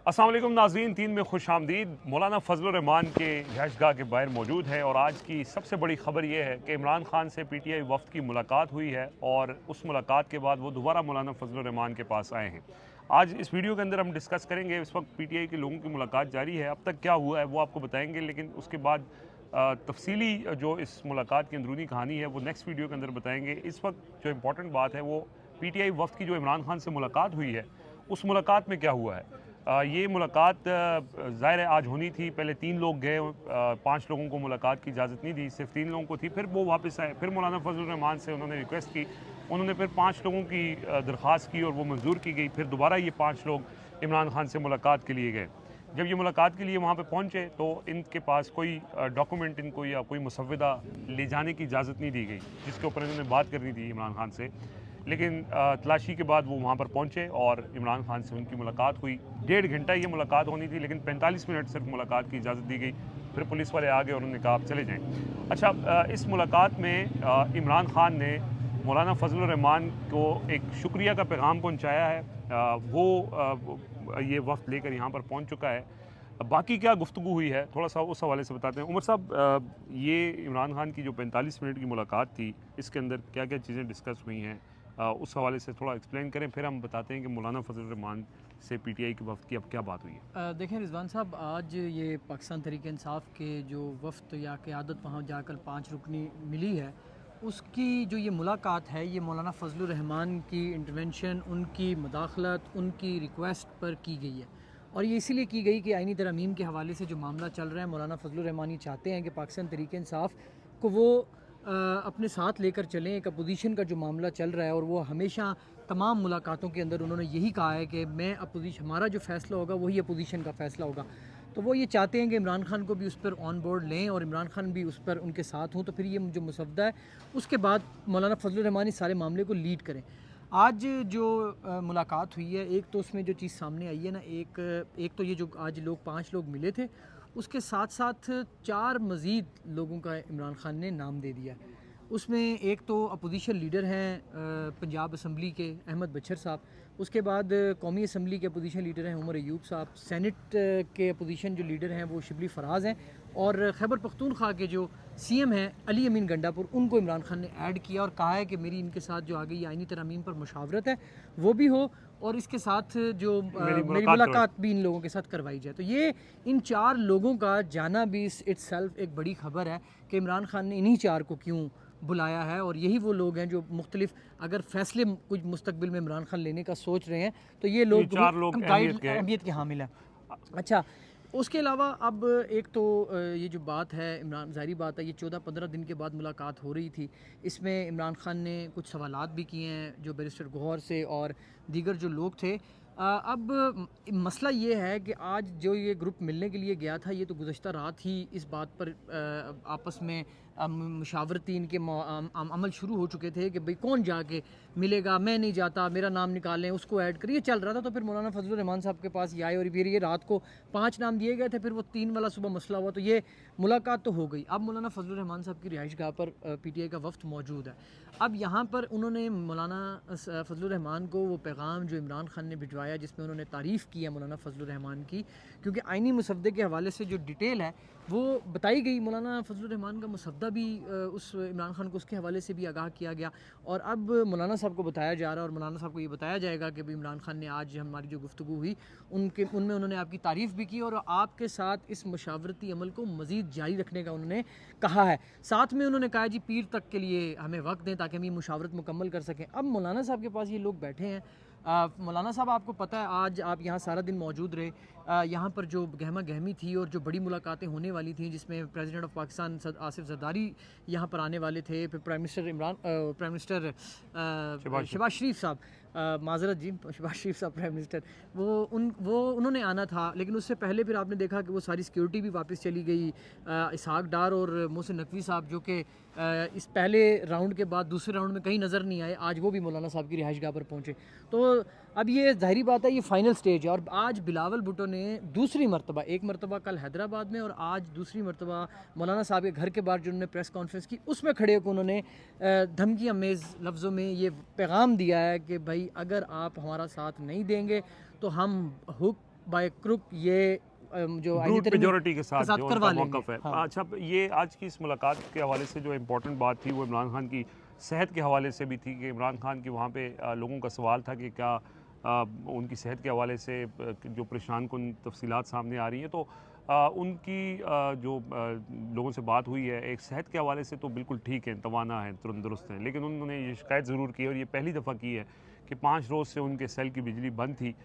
अस्सलाम वालेकुम नाज़रीन, तीन में खुश आमदीद। मौलाना फजल रहमान के रिहाइशगाह के बाहर मौजूद है और आज की सबसे बड़ी खबर यह है कि इमरान खान से PTI वफ़द की मुलाकात हुई है और उस मुलाकात के बाद वो दोबारा मौलाना फजल रहमान के पास आए हैं। आज इस वीडियो के अंदर हम डिस्कस करेंगे। इस वक्त PTI के लोगों की मुलाकात जारी है, अब तक क्या हुआ है वो आपको बताएंगे, लेकिन उसके बाद तफसीली जो इस मुलाकात की अंदरूनी कहानी है वो नेक्स्ट वीडियो के अंदर बताएंगे। इस वक्त जो इम्पोर्टेंट बात है वो PTI वफ़द की जो इमरान खान से मुलाकात हुई है उस मुलाकात में क्या हुआ है। ये मुलाकात ज़ाहिर है आज होनी थी। पहले 3 लोग गए, 5 लोगों को मुलाकात की इजाज़त नहीं दी, सिर्फ 3 लोगों को थी। फिर वो वापस आए, फिर मौलाना फजल रहमान से उन्होंने रिक्वेस्ट की, उन्होंने फिर 5 लोगों की दरख्वास्त की और वो मंजूर की गई। फिर दोबारा ये 5 लोग इमरान खान से मुलाकात के लिए गए। जब ये मुलाकात के लिए वहाँ पे पहुँचे तो इनके पास कोई डॉक्यूमेंट, इनको या कोई मुसव्वदा ले जाने की इजाज़त नहीं दी गई, जिसके ऊपर इन्होंने बात करनी थी इमरान खान से। लेकिन तलाशी के बाद वो वहाँ पर पहुँचे और इमरान खान से उनकी मुलाकात हुई। 1.5 घंटा ये मुलाकात होनी थी, लेकिन 45 मिनट सिर्फ मुलाकात की इजाज़त दी गई। फिर पुलिस वाले आ गए और उन्होंने कहा आप चले जाएँ। अच्छा, इस मुलाकात में इमरान खान ने मौलाना फजल रहमान को एक शुक्रिया का पैगाम पहुँचाया है। ये वफ़द लेकर यहाँ पर पहुँच चुका है। बाकी क्या गुफ्तगू हुई है थोड़ा सा उस हवाले से बताते हैं। उमर साहब, ये इमरान खान की जो 45 मिनट की मुलाकात थी, इसके अंदर क्या क्या चीज़ें डिस्कस हुई हैं, उस हवाले से थोड़ा एक्सप्लेन करें, फिर हम बताते हैं कि मौलाना फजल रहमान से PTI के वफ़द की अब क्या बात हुई है। देखें रिजवान साहब, आज ये पाकिस्तान तहरीक इंसाफ के जो वफ़द या क़यादत वहाँ जाकर 5 रुकनी मिली है, उसकी जो ये मुलाकात है ये मौलाना फजल रहमान की इंटरवेंशन, उनकी मुदाखलत, उनकी रिक्वेस्ट पर की गई है। और ये इसीलिए की गई कि आइनी तरमीम के हवाले से जो मामला चल रहा है, मौलाना फजल रहमान ये चाहते हैं कि पाकिस्तान तहरीक इंसाफ को वो अपने साथ लेकर चलें। एक अपोजिशन का जो मामला चल रहा है, और वो हमेशा तमाम मुलाकातों के अंदर उन्होंने यही कहा है कि मैं अपोजिशन, हमारा जो फ़ैसला होगा वही अपोजिशन का फ़ैसला होगा। तो वो ये चाहते हैं कि इमरान खान को भी उस पर ऑन बोर्ड लें और इमरान खान भी उस पर उनके साथ हों, तो फिर ये जो मुसवदा है उसके बाद मौलाना फजल रहमान इस सारे मामले को लीड करें। आज जो मुलाकात हुई है, एक तो उसमें जो चीज़ सामने आई है ना, एक तो ये जो आज लोग 5 लोग मिले थे, उसके साथ साथ 4 मज़ीद लोगों का इमरान खान ने नाम दे दिया। उसमें एक तो अपोजिशन लीडर हैं पंजाब असम्बली के अहमद बचर साहब, उसके बाद कौमी असम्बली के अपोजिशन लीडर हैं उमर अयूब साहब, सेनेट के अपोजिशन जो लीडर हैं वो शिबली फराज हैं, और खैबर पख्तूनख्वा के जो CM हैं अली अमीन गंडापुर, उनको इमरान खान ने ऐड किया और कहा है कि मेरी इनके साथ जो आगे ये आइनी तरमीम पर मुशावरत है वो भी हो, और इसके साथ जो मेरी मुलाकात भी इन लोगों के साथ करवाई जाए। तो ये इन 4 लोगों का जाना भी इट्सेल्फ एक बड़ी खबर है कि इमरान खान ने इन्हीं 4 को क्यों बुलाया है, और यही वो लोग हैं जो मुख्तलिफ अगर फैसले कुछ मुस्तकबिल में इमरान खान लेने का सोच रहे हैं, तो ये लोग 4 लोग अहमियत के हामिल हैं। अच्छा, उसके अलावा अब एक तो ये जो बात है, इमरान, ज़ाहिरी बात है ये 14-15 दिन के बाद मुलाकात हो रही थी, इसमें इमरान खान ने कुछ सवालात भी किए हैं जो बैरिस्टर गौहर से और दीगर जो लोग थे। अब मसला ये है कि आज जो ये ग्रुप मिलने के लिए गया था, ये तो गुज़श्ता रात ही इस बात पर आपस में मुशावरती इनके अमल शुरू हो चुके थे कि भाई कौन जाके मिलेगा, मैं नहीं जाता, मेरा नाम निकालें, उसको ऐड करिए, चल रहा था। तो फिर मौलाना फजल रहमान साहब के पास ये आए और फिर ये रात को 5 नाम दिए गए थे, फिर वो 3 वाला सुबह मसला हुआ, तो ये मुलाकात तो हो गई। अब मौलाना फजल रहमान साहब की रिहाइशगाह पर PTI का वफ़द मौजूद है। अब यहाँ पर उन्होंने मौलाना फजल रहमान को वो पैगाम जो इमरान खान ने भिजवाया, जिसमें उन्होंने तारीफ़ की है मौलाना फजल रहमान की, क्योंकि आइनी मुसवदे के हवाले से जो डिटेल है वो बताई गई। मौलाना फजल रहमान का मुसवदा भी उस इमरान खान को उसके हवाले से भी आगाह किया गया, और अब मौलाना साहब को बताया जा रहा है और मौलाना साहब को ये बताया जाएगा कि भाई इमरान खान ने आज हमारी जो गुफ्तगू हुई उनमें उन्होंने आपकी तारीफ़ भी की और आपके साथ इस मुशावरती अमल को मज़ीद जारी रखने का उन्होंने कहा है। साथ में उन्होंने कहा जी पीर तक के लिए हमें वक्त दें ताकि हम ये मुशावरत मुकम्मल कर सकें। अब मौलाना साहब के पास ये लोग बैठे हैं। मौलाना साहब, आपको पता है आज आप यहाँ सारा दिन मौजूद रहे। यहाँ पर जो गहमा गहमी थी और जो बड़ी मुलाकातें होने वाली थी, जिसमें प्रेसिडेंट ऑफ पाकिस्तान आसिफ जरदारी यहाँ पर आने वाले थे, फिर प्राइम मिनिस्टर शहबाज शरीफ साहब, माजरत जी, शहबाज शरीफ साहब प्राइम मिनिस्टर, वो उन्होंने आना था, लेकिन उससे पहले फिर आपने देखा कि वो सारी सिक्योरिटी भी वापस चली गई। इसहाक डार और मोहसिन नकवी साहब जो कि इस पहले राउंड के बाद दूसरे राउंड में कहीं नज़र नहीं आए, आज वो भी मौलाना साहब की रिहाइशगाह पर पहुँचे। तो अब ये ज़ाहिरी बात है, ये फ़ाइनल स्टेज है, और आज बिलावल भुट्टो ने दूसरी मरतबा, एक मरतबा कल हैदराबाद में और आज दूसरी मरतबा मौलाना साहब के घर के बाहर जो उन्होंने प्रेस कॉन्फ्रेंस की, उसमें खड़े होकर उन्होंने धमकी अमेज़ लफ्ज़ों में ये पैगाम दिया है कि भाई अगर आप हमारा साथ नहीं देंगे तो हम हुक बाय क्रुक ये जो आईनी ब्रूट तरमीम मेजोरिटी के साथ जो करवा उनका लेंगे। मौक़िफ़ है। हाँ। अच्छा, ये आज की इस मुलाकात के हवाले से जो इम्पोर्टेंट बात थी वो इमरान खान की सेहत के हवाले से भी थी कि इमरान खान की वहाँ पे लोगों का सवाल था कि क्या उनकी सेहत के हवाले से जो परेशान कुन तफसीलात सामने आ रही हैं, तो उनकी लोगों से बात हुई है, एक सेहत के हवाले से तो बिल्कुल ठीक है, तवाना है, तंदुरुस्त हैं, लेकिन उन्होंने ये शिकायत ज़रूर की है और ये पहली दफ़ा की है कि 5 रोज़ से उनके सेल की बिजली बंद थी।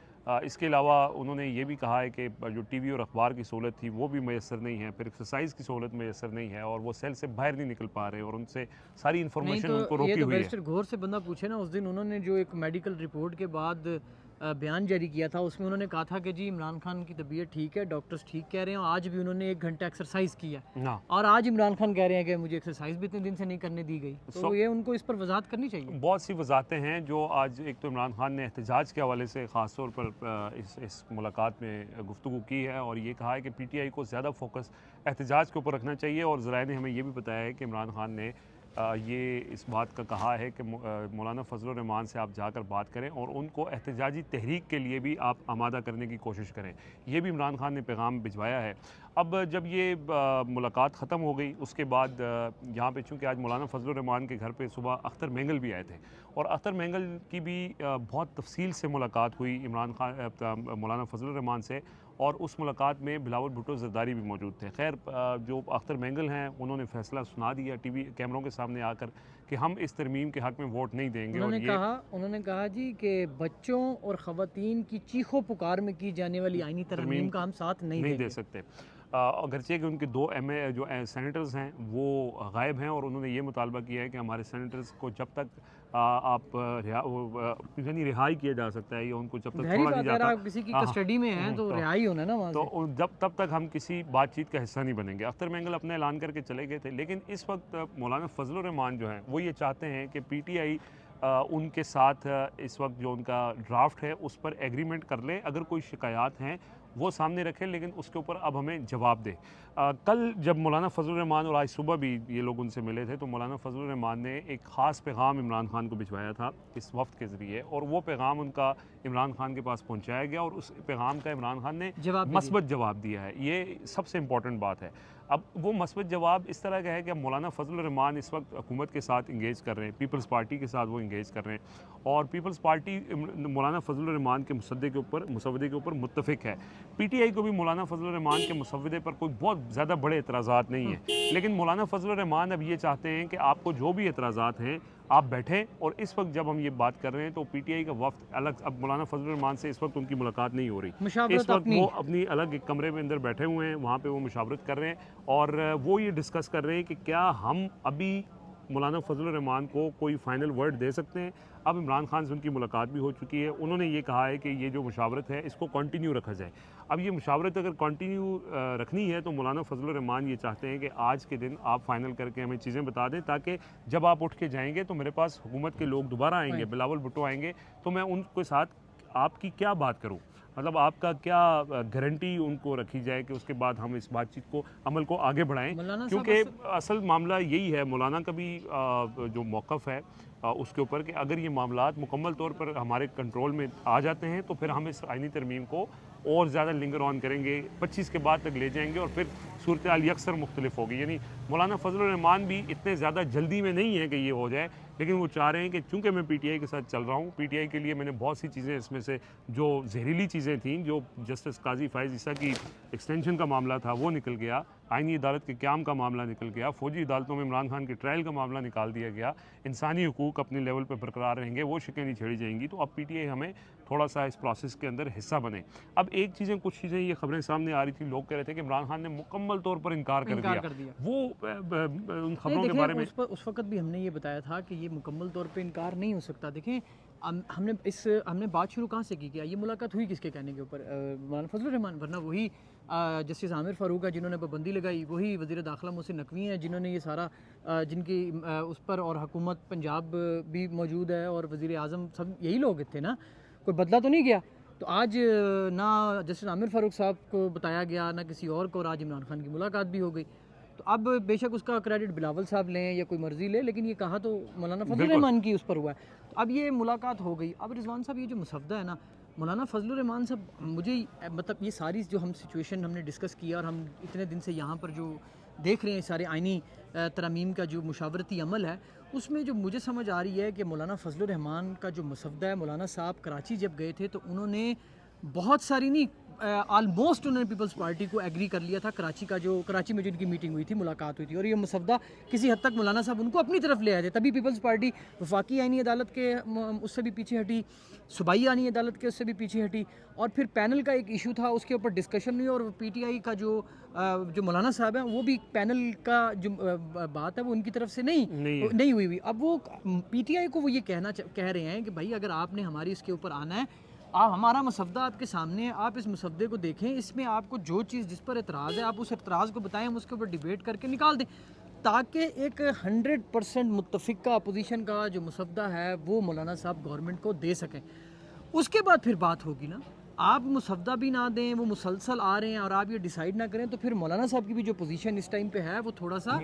इसके अलावा उन्होंने ये भी कहा है कि जो टीवी और अखबार की सहूलत थी वो भी मैसर नहीं है, फिर एक्सरसाइज की सहूलत मैसर नहीं है और वो सेल से बाहर नहीं निकल पा रहे और उनसे सारी नहीं इन्फॉर्मेशन तो उनको ये रोकी तो हुई है। बैरिस्टर घोर से बंदा पूछे ना, उस दिन उन्होंने जो एक मेडिकल रिपोर्ट के बाद बयान जारी किया था, उसमें उन्होंने कहा था कि जी इमरान खान की तबीयत ठीक है, डॉक्टर्स ठीक कह रहे हैं, आज भी उन्होंने 1 घंटा एक्सरसाइज किया ना और आज इमरान खान कह रहे हैं कि मुझे एक्सरसाइज भी इतने दिन से नहीं करने दी गई, तो ये उनको इस पर वजाहत करनी चाहिए। बहुत सी वजाहतें हैं जो आज एक तो इमरान खान ने एहतजाज के हवाले से ख़ास तौर पर इस मुलाकात में गुफ्तगू की है और ये कहा है कि पीटीआई को ज़्यादा फोकस एहतजाज के ऊपर रखना चाहिए और ज़राए ने हमें ये भी बताया है कि इमरान खान ने ये इस बात का कहा है कि मौलाना फजल रहमान से आप जाकर बात करें और उनको एहतजाजी तहरीक के लिए भी आप आमादा करने की कोशिश करें। ये भी इमरान खान ने पैगाम भिजवाया है। अब जब ये मुलाकात ख़त्म हो गई उसके बाद यहाँ पे चूँकि आज मौलाना फजल रहमान के घर पे सुबह अख्तर मेंगल भी आए थे और अख्तर मेंगल की भी बहुत तफसील से मुलाकात हुई इमरान खान मौलाना फजल रहमान से और उस मुलाकात में बिलावल भुट्टो ज़रदारी भी मौजूद थे। खैर जो अख्तर मेंगल हैं उन्होंने फ़ैसला सुना दिया टीवी कैमरों के सामने आकर कि हम इस तरमीम के हक़ में वोट नहीं देंगे। उन्होंने कहा जी कि बच्चों और ख़वातीन की चीखो पुकार में की जाने वाली आईनी तरमीम का हम साथ नहीं दे सकते। अगरचे कि उनके 2 जो सेनेटर्स हैं वो गायब हैं और उन्होंने ये मुतालबा किया है कि हमारे सेनेटर्स को जब तक यानी रिहाई किया जा सकता है या उनको जब तक छोड़ा नहीं जाता, किसी की कस्टडी में है तो रिहाई होना ना वहाँ तो जब तब तक हम किसी बातचीत का हिस्सा नहीं बनेंगे। अख्तर मेंगल अपने ऐलान करके चले गए थे, लेकिन इस वक्त मौलाना फजल रहमान जो हैं वो ये चाहते हैं कि पीटीआई उनके साथ इस वक्त जो उनका ड्राफ्ट है उस पर एग्रीमेंट कर ले, अगर कोई शिकायत हैं वो सामने रखें, लेकिन उसके ऊपर अब हमें जवाब दे। कल जब मौलाना फजल रहमान और आज सुबह भी ये लोग उनसे मिले थे तो मौलाना फजल रहमान ने एक ख़ास पैगाम इमरान खान को भिजवाया था इस वफ्त के ज़रिए और वो पैगाम उनका इमरान खान के पास पहुंचाया गया और उस पैगाम का इमरान खान ने मस्बत जवाब दिया है। ये सबसे इम्पॉर्टेंट बात है। अब वो मस्बत जवाब इस तरह का है कि अब मौलाना फजल रहमान इस वक्त हुकूमत के साथ इंगेज कर रहे हैं, पीपल्स पार्टी के साथ वो इंगेज कर रहे हैं और पीपल्स पार्टी मौलाना फजल रहमान के मुसद्दे के ऊपर मुत्तफिक है। पीटीआई को भी मौलाना फजल रहमान के मुसव्वदे पर कोई बहुत ज़्यादा बड़े एतराज़ात नहीं हैं, लेकिन मौलाना फजल रहमान अब ये चाहते हैं कि आपको जो भी एतराज़ात हैं आप बैठें और इस वक्त जब हम ये बात कर रहे हैं तो पीटीआई का वफ्द अलग, अब मौलाना फजल रहमान से इस वक्त उनकी मुलाकात नहीं हो रही, इस वक्त वो अपनी अलग एक कमरे में अंदर बैठे हुए हैं, वहाँ पे वो मुशावरत कर रहे हैं और वो ये डिस्कस कर रहे हैं कि क्या हम अभी मौलाना फजल रहमान को कोई फ़ाइनल वर्ड दे सकते हैं। अब इमरान खान से उनकी मुलाकात भी हो चुकी है, उन्होंने ये कहा है कि ये जो मुशावरत है इसको कंटिन्यू रखा जाए। अब ये मुशावरत अगर कंटिन्यू रखनी है तो मौलाना फजल रहमान ये चाहते हैं कि आज के दिन आप फ़ाइनल करके हमें चीज़ें बता दें ताकि जब आप उठ के जाएंगे तो मेरे पास हुकूमत के लोग दोबारा आएंगे, बिलावल भुट्टो आएंगे, तो मैं उनके साथ आपकी क्या बात करूँ, मतलब आपका क्या गारंटी उनको रखी जाए कि उसके बाद हम इस बातचीत को अमल को आगे बढ़ाएं, क्योंकि असल मामला यही है मौलाना का भी जो मौक़िफ़ है उसके ऊपर कि अगर ये मामलात मुकम्मल तौर पर हमारे कंट्रोल में आ जाते हैं तो फिर हम इस आईनी तरमीम को और ज़्यादा लिंगर ऑन करेंगे, 25 के बाद तक ले जाएंगे और फिर सूरत हाल अक्सर मुख्तलिफ होगी। यानी मौलाना फजल रहमान भी इतने ज़्यादा जल्दी में नहीं है कि ये हो जाए, लेकिन वो चाह रहे हैं कि चूँकि मैं पीटीआई के साथ चल रहा हूँ, पीटीआई के लिए मैंने बहुत सी चीज़ें इसमें से जो जहरीली चीज़ें थीं, जो जस्टिस काजी फ़ाइज़ ईसा की एक्सटेंशन का मामला था वो निकल गया, आईनी अदालत के क़याम का मामला निकल गया, फ़ौजी अदालतों में इमरान खान के ट्रायल का मामला निकाल दिया गया, इंसानी हुकूक अपने लेवल पर बरकरार रहेंगे, वो शिकें नहीं छेड़ी जाएंगी। तो अब पीटीआई हमें थोड़ा सा इस प्रोसेस के अंदर हिस्सा बने। अब कुछ चीज़ें ये खबरें सामने आ रही थी, लोग कह रहे थे कि इमरान खान ने मुकम्मल तौर पर इनकार कर दिया। वो उन खबरों के बारे में उस वक्त भी हमने ये बताया था कि ये मुकम्मल तौर पे इनकार नहीं हो सकता। देखें हमने बात शुरू कहाँ से की, क्या ये मुलाकात हुई किसके कहने के ऊपर, मौलाना फजल रहमान, वरना वही जस्टिस आमिर फ़ारूक है जिन्होंने पाबंदी लगाई, वही वज़ीर दाखिला मोहसिन नकवी हैं जिन्होंने ये सारा जिनकी उस पर, और हुकूमत पंजाब भी मौजूद है और वज़ीर आज़म, सब यही लोग थे ना, कोई बदला तो नहीं गया। तो आज ना जस्टिस आमिर फ़ारूक साहब को बताया गया ना किसी और को, और आज इमरान खान की मुलाकात भी हो गई। तो अब बेशक उसका क्रेडिट बिलावल साहब लें या कोई मर्जी ले, लेकिन ये कहा तो मौलाना फजल रहमान की उस पर हुआ है। तो अब ये मुलाकात हो गई। अब रिजवान साहब ये जो मुसव्वदा है ना, मौलाना फजलुर रहमान साहब, मुझे मतलब ये सारी जो हम सिचुएशन हमने डिस्कस किया और हम इतने दिन से यहाँ पर जो देख रहे हैं सारे आइनी तरमीम का जो मुशावरती अमल है, उसमें जो मुझे समझ आ रही है कि मौलाना फजलुर रहमान का जो मसवदा है, मौलाना साहब कराची जब गए थे तो उन्होंने बहुत सारी नहीं ऑलमोस्ट उन्होंने पीपल्स पार्टी को एग्री कर लिया था। कराची में जो इनकी मीटिंग हुई थी, मुलाकात हुई थी, और ये मसवदा किसी हद तक मौलाना साहब उनको अपनी तरफ ले आए थे। तभी पीपल्स पार्टी वफाकी आइनी अदालत के उससे भी पीछे हटी, सूबाई आइनी अदालत के उससे भी पीछे हटी, और फिर पैनल का एक इशू था, उसके ऊपर डिस्कशन हुई, और PTI का जो मौलाना साहब हैं वो भी पैनल का जो बात है वो उनकी तरफ से नहीं हुई। अब वो PTI को वो ये कह रहे हैं कि भाई अगर आपने हमारी इसके ऊपर आना है, हमारा मसवदा आपके सामने है, आप इस मसवदे को देखें, इसमें आपको जो चीज़ जिस पर एतराज़ है आप उस एतराज़ को बताएं, हम उसके ऊपर डिबेट करके निकाल दें, ताकि एक 100% मुत्तफ़िका अपोजिशन का जो मसवदा है वो मौलाना साहब गवर्नमेंट को दे सकें। उसके बाद फिर बात होगी ना। आप मसवदा भी ना दें, वो मुसलसल आ रहे हैं और आप ये डिसाइड ना करें, तो फिर मौलाना साहब की भी जो पोजीशन इस टाइम पे है वो थोड़ा सा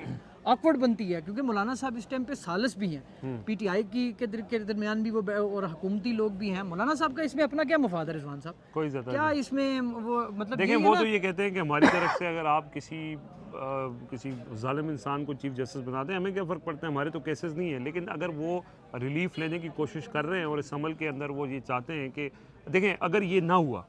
ऑकवर्ड बनती है, क्योंकि मौलाना साहब इस टाइम पे सालिस भी हैं, PTI के दरमियान भी वो और हुकूमती लोग भी हैं। मौलाना साहब का इसमें अपना क्या मफाद है रिजवान साहब? कोई ज़्यादा क्या इसमें वो मतलब देखिए, यही वो है तो ना? ये कहते हैं कि हमारी तरफ से अगर आप किसी जालिम इंसान को चीफ जस्टिस बना दें, हमें क्या फ़र्क पड़ता है, हमारे तो केसेस नहीं है। लेकिन अगर वो रिलीफ लेने की कोशिश कर रहे हैं और इस अमल के अंदर वो ये चाहते हैं कि देखें, अगर ये ना हुआ,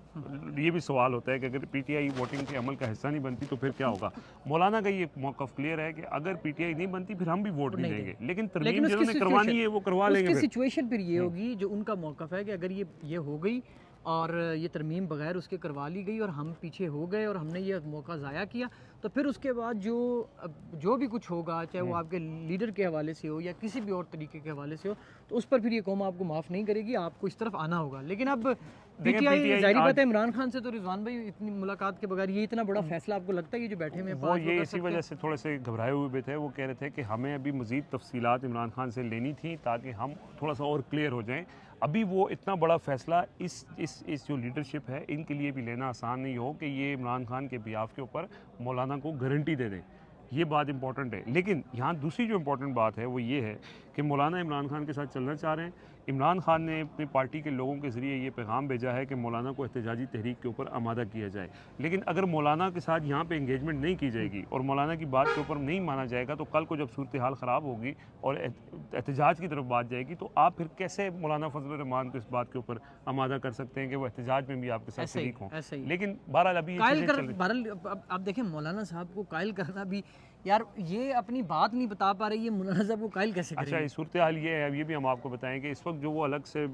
ये भी सवाल होता है कि अगर PTI वोटिंग के अमल का हिस्सा नहीं बनती तो फिर क्या होगा। मौलाना का ये मौक़िफ़ क्लियर है कि अगर PTI नहीं बनती फिर हम भी वोट नहीं देंगे, लेकिन तरमीम जिन्होंने करवानी है वो करवा लेंगे। उसकी सिचुएशन फिर ये होगी, जो उनका मौक़िफ़ है कि अगर ये हो गई और ये तरमीम बगैर उसके करवा ली गई और हम पीछे हो गए और हमने ये मौका ज़ाया किया, तो फिर उसके बाद जो भी कुछ होगा, चाहे वो आपके लीडर के हवाले से हो या किसी भी और तरीके के हवाले से हो, तो उस पर फिर ये कौम आपको माफ़ नहीं करेगी, आपको इस तरफ आना होगा। लेकिन अब PTI ज़ाहिर बात है, इमरान खान से तो रिजवान भाई इतनी मुलाकात के बगैर ये इतना बड़ा फैसला आपको लगता है ये जो बैठे हुए हैं वो ये इसी वजह से थोड़े से घबराए हुए भी थे। वो कह रहे थे कि हमें अभी मज़ीद तफसीलात इमरान खान से लेनी थी ताकि हम थोड़ा सा और क्लियर हो जाएं। अभी वो इतना बड़ा फ़ैसला इस जो लीडरशिप है इनके लिए भी लेना आसान नहीं हो कि ये इमरान खान के बिहाफ के ऊपर मौलाना को गारंटी दे दें। ये बात इंपॉर्टेंट है। लेकिन यहाँ दूसरी जो इम्पोर्टेंट बात है वो ये है कि मौलाना इमरान खान के साथ चलना चाह रहे हैं। इमरान खान ने अपनी पार्टी के लोगों के ज़रिए ये पैगाम भेजा है कि मौलाना को एहतजाजी तहरीक के ऊपर आमादा किया जाए। लेकिन अगर मौलाना के साथ यहाँ पे इंगेजमेंट नहीं की जाएगी और मौलाना की बात के ऊपर नहीं माना जाएगा, तो कल को जब सूरत हाल ख़राब होगी और एहतजाज की तरफ बात जाएगी, तो आप फिर कैसे मौलाना फजलुर रहमान को इस बात के ऊपर आमादा कर सकते हैं कि वो एहतजाज में भी आपके साथ शरीक हों। लेकिन बहरहाल अभी आप देखें, मौलाना साहब को कायल करना भी, यार ये अपनी बात नहीं बता पा रही है, मौलाना साहब को कायल कैसे करेंगे? अच्छा, सूरत हाल ये है, ये भी हम आपको बताएं कि इस वक्त जो वो अलग से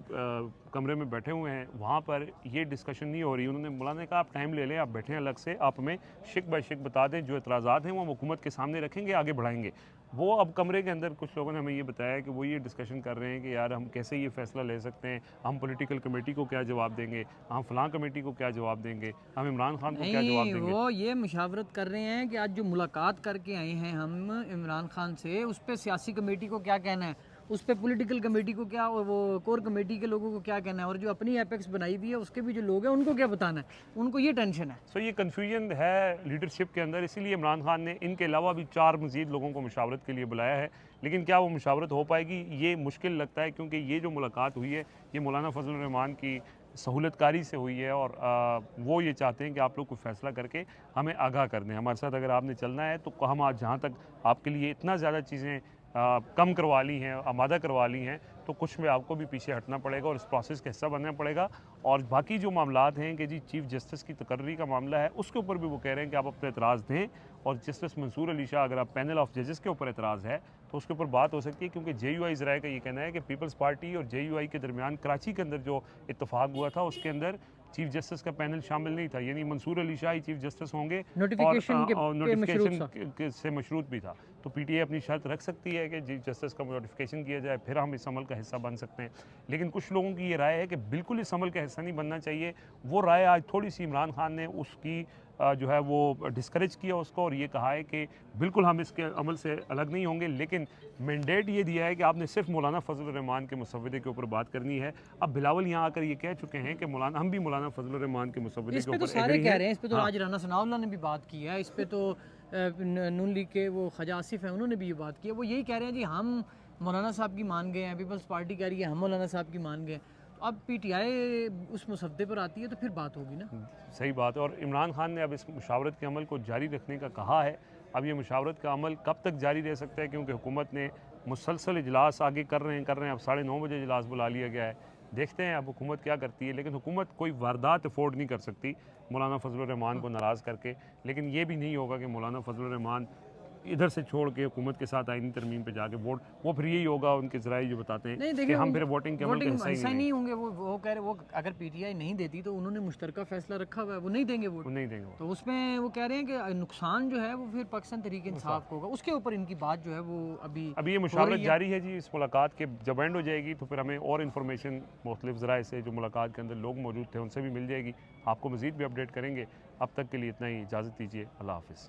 कमरे में बैठे हुए हैं, वहाँ पर ये डिस्कशन नहीं हो रही। उन्होंने मौलाना ने कहा आप टाइम ले लें, आप बैठें अलग से, आप हमें शिक बाय शिक बता दें, जो एतराज़ात हैं वो हम हुकूमत के सामने रखेंगे, आगे बढ़ाएंगे। वो अब कमरे के अंदर कुछ लोगों ने हमें ये बताया कि वो ये डिस्कशन कर रहे हैं कि यार हम कैसे ये फ़ैसला ले सकते हैं, हम पॉलिटिकल कमेटी को क्या जवाब देंगे, हम फ़लाँ कमेटी को क्या जवाब देंगे, हम इमरान खान को क्या जवाब देंगे। वो ये मुशावरत कर रहे हैं कि आज जो मुलाकात करके आए हैं हम इमरान खान से, उस पर सियासी कमेटी को क्या कहना है, उस पर पॉलिटिकल कमेटी को क्या, वो कोर कमेटी के लोगों को क्या कहना है, और जो अपनी एपेक्स बनाई हुई है उसके भी जो लोग हैं उनको क्या बताना है, उनको ये टेंशन है। सो ये कन्फ्यूजन है लीडरशिप के अंदर, इसीलिए इमरान खान ने इनके अलावा भी 4 मज़ीद लोगों को मुशावरत के लिए बुलाया है। लेकिन क्या वो मुशावरत हो पाएगी, ये मुश्किल लगता है, क्योंकि ये जो मुलाकात हुई है ये मौलाना फजलुर रहमान की सहूलतकारी से हुई है और वो ये चाहते हैं कि आप लोग कोई फ़ैसला करके हमें आगाह कर दें। हमारे साथ अगर आपने चलना है तो हम आज जहाँ तक आपके लिए इतना ज़्यादा चीज़ें कम करवा ली हैं, आमादा करवा ली हैं, तो कुछ में आपको भी पीछे हटना पड़ेगा और इस प्रोसेस का हिस्सा बनना पड़ेगा। और बाकी जो मामलात हैं कि जी चीफ़ जस्टिस की तकर्री का मामला है, उसके ऊपर भी वो कह रहे हैं कि आप अपने एतराज़ दें, और जस्टिस मंसूर अली शाह, अगर आप पैनल ऑफ जजेस के ऊपर एतराज़ है तो उसके ऊपर बात हो सकती है, क्योंकि JUI ज़राए का ये कहना है कि पीपल्स पार्टी और JUI के दरमियान कराची के अंदर जो इत्तफाक हुआ था उसके अंदर चीफ जस्टिस का पैनल शामिल नहीं था, यानी मंसूर अली शाह ही चीफ जस्टिस होंगे और नोटिफिकेशन से मशरूत भी था। तो PTI अपनी शर्त रख सकती है कि चीफ जस्टिस का नोटिफिकेशन किया जाए, फिर हम इस अमल का हिस्सा बन सकते हैं। लेकिन कुछ लोगों की ये राय है कि बिल्कुल इस अमल का हिस्सा नहीं बनना चाहिए। वो राय आज थोड़ी सी इमरान खान ने उसकी जो है वो डिस्करेज किया उसको, और ये कहा है कि बिल्कुल हम इसके अमल से अलग नहीं होंगे, लेकिन मैंडेट ये दिया है कि आपने सिर्फ मौलाना फजलुर रहमान के मुसव्वदे के ऊपर बात करनी है। अब बिलावल यहाँ आकर ये कह चुके हैं कि हम भी मौलाना फजलुर रहमान के मुसव्वदे के ऊपर तो सारे कह रहे हैं। इस पे तो आज राना सनाउल्लाह ने भी बात की है, इस पे तो नून लीग के वो ख्वाजा आसिफ हैं, उन्होंने भी ये बात की है। वो यही कह रहे हैं जी हम मौलाना साहब की मान गए हैं, पीपल्स पार्टी कह रही है हम मौलाना साहब की मान गए। अब पीटीआई उस मुसद्दे पर आती है तो फिर बात होगी ना। सही बात है। और इमरान खान ने अब इस मुशावरत के अमल को जारी रखने का कहा है। अब ये मुशावरत का अमल कब तक जारी रह सकता है, क्योंकि हुकूमत ने मुसलसल इजलास आगे कर रहे हैं। अब 9:30 बजे इजलास बुला लिया गया है। देखते हैं अब हुकूमत क्या करती है, लेकिन हुकूमत कोई वारदात अफोर्ड नहीं कर सकती मौलाना फजलुर रहमान को नाराज़ करके। लेकिन ये भी नहीं होगा कि मौलाना फजलुर रहमान इधर से छोड़ के हुकूमत के साथ आईनी तरमीम पे जाके वोट, वो फिर यही होगा उनके ज़राए जो बताते हैं नहीं कि देखिए हम फिर वोटिंग के अमल का हिस्सा ऐसा ही नहीं होंगे। वो कह रहे वो अगर पीटीआई नहीं देती तो उन्होंने मुश्तरका फैसला रखा हुआ है, वो नहीं देंगे वोट। नहीं देंगे वो। तो उसमें वो कह रहे हैं कि नुकसान जो है वो फिर पाकिस्तान तहरीक इंसाफ को होगा, उसके ऊपर इनकी बात जो है वो अभी ये मुशावरत जारी है जी। इस मुलाकात के जब एंड हो जाएगी तो फिर हमें और इन्फॉर्मेशन मुख्तलिफ ज़राए से जो मुलाकात के अंदर लोग मौजूद थे उनसे भी मिल जाएगी। आपको मज़ीद भी अपडेट करेंगे। अब तक के लिए इतना ही, इजाज़त दीजिए। अल्लाह हाफ़िज़।